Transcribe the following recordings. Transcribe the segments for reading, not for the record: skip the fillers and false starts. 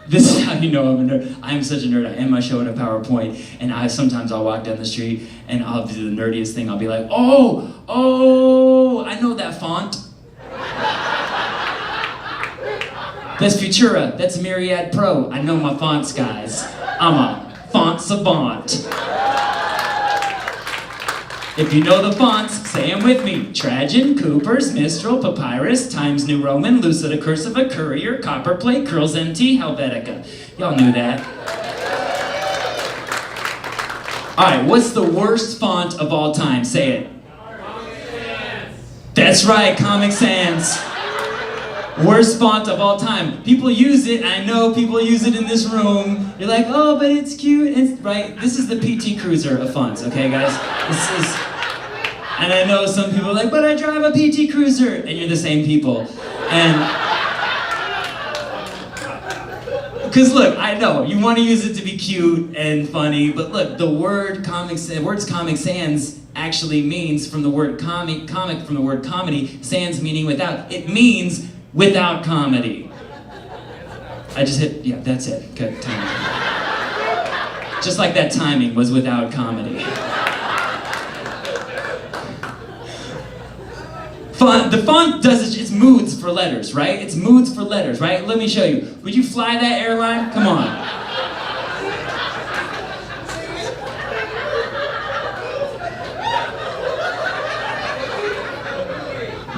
This is how you know I'm a nerd. I'm such a nerd. I end my show in a PowerPoint, and sometimes I'll walk down the street and I'll do the nerdiest thing. I'll be like, oh, I know that font. That's Futura. That's Myriad Pro. I know my fonts, guys. I'm a font savant. If you know the fonts, say them with me. Trajan, Cooper's, Mistral, Papyrus, Times New Roman, Lucida Cursiva, Courier, Copperplate, Curls MT, Helvetica. Y'all knew that. Alright, what's the worst font of all time? Say it. Comic Sans. That's right, Comic Sans. Worst font of all time. People use it, I know people use it in this room. You're like, oh, but it's cute. It's, right? This is the PT Cruiser of fonts, okay, guys? This is, and I know some people are like, but I drive a PT Cruiser, and you're the same people. And, because look, I know, you want to use it to be cute and funny, but look, the words Comic Sans actually means, from the word comic from the word comedy, sans meaning without, it means without comedy. I just hit, yeah, that's it. Good timing. Just like that timing was without comedy. The font does its moods for letters, right? It's moods for letters, right? Let me show you. Would you fly that airline? Come on.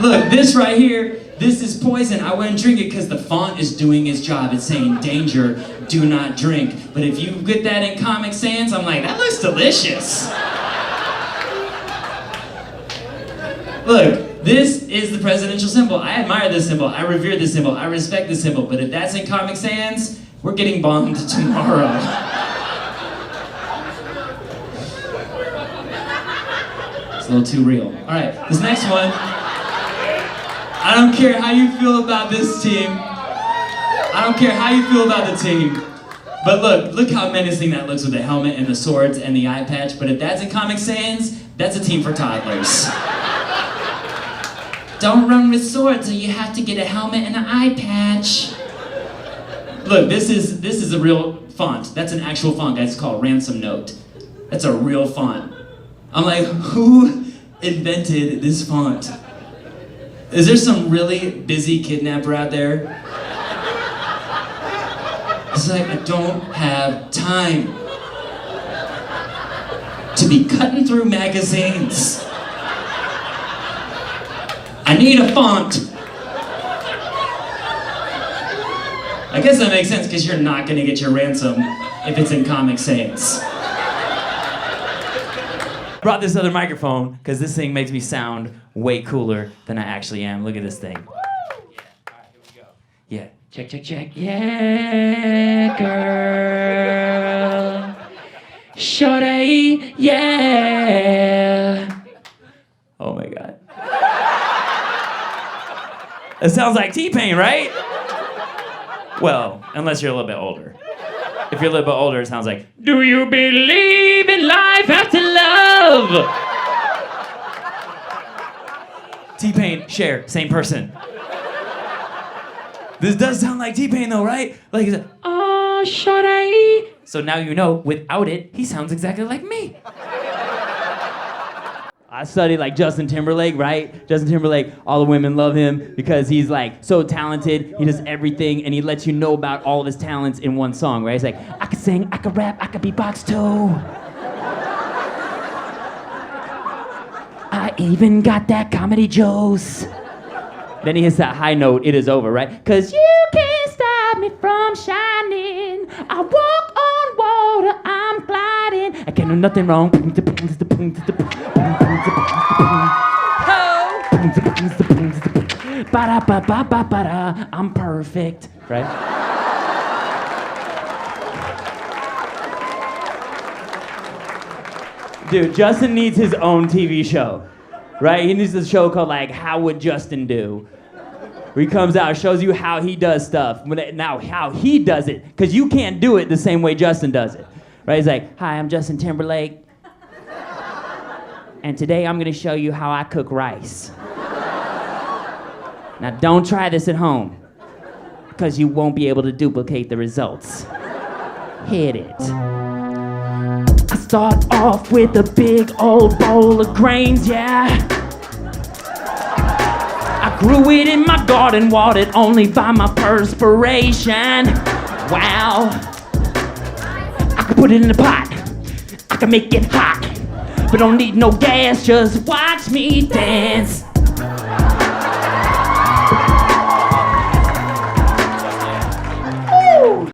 Look, this right here, this is poison. I wouldn't drink it because the font is doing its job. It's saying, danger, do not drink. But if you get that in Comic Sans, I'm like, that looks delicious. Look, this is the presidential symbol. I admire this symbol. I revere this symbol. I respect this symbol. But if that's in Comic Sans, we're getting bombed tomorrow. It's a little too real. All right, this next one. I don't care how you feel about this team. I don't care how you feel about the team. But look how menacing that looks with the helmet and the swords and the eye patch. But if that's in Comic Sans, that's a team for toddlers. Don't run with swords or you have to get a helmet and an eye patch. Look, this is a real font. That's an actual font, guys. It's called Ransom Note. That's a real font. I'm like, who invented this font? Is there some really busy kidnapper out there? It's like, I don't have time to be cutting through magazines. I need a font. I guess that makes sense because you're not gonna get your ransom if it's in Comic Sans. Brought this other microphone because this thing makes me sound way cooler than I actually am. Look at this thing. Yeah, all right, here we go. Yeah, check, check, check. Yeah, girl. Shorty, yeah. Oh my God. It sounds like T-Pain, right? Well, unless you're a little bit older. If you're a little bit older, it sounds like, do you believe in life after love? T-Pain, Cher, same person. This does sound like T-Pain though, right? Like he's like, oh, shorty. So now you know, without it, he sounds exactly like me. I studied like Justin Timberlake, right? Justin Timberlake, all the women love him because he's like so talented. He does everything and he lets you know about all of his talents in one song, right? He's like, I can sing, I can rap, I can beatbox too. I even got that comedy juice. Then he hits that high note, it is over, right? Cause you can't stop me from shining. I walk on water, I'm gliding. I can't do nothing wrong. I'm perfect, right? Dude, Justin needs his own TV show, right? He needs a show called like How Would Justin Do? Where he comes out, shows you how he does stuff. Now, how he does it, because you can't do it the same way Justin does it, right? He's like, hi, I'm Justin Timberlake. And today I'm gonna show you how I cook rice. Now don't try this at home, Cause you won't be able to duplicate the results. Hit it. I start off with a big old bowl of grains, yeah. I grew it in my garden, watered only by my perspiration. Wow. I can put it in a pot, I can make it hot, but don't need no gas, just watch me dance.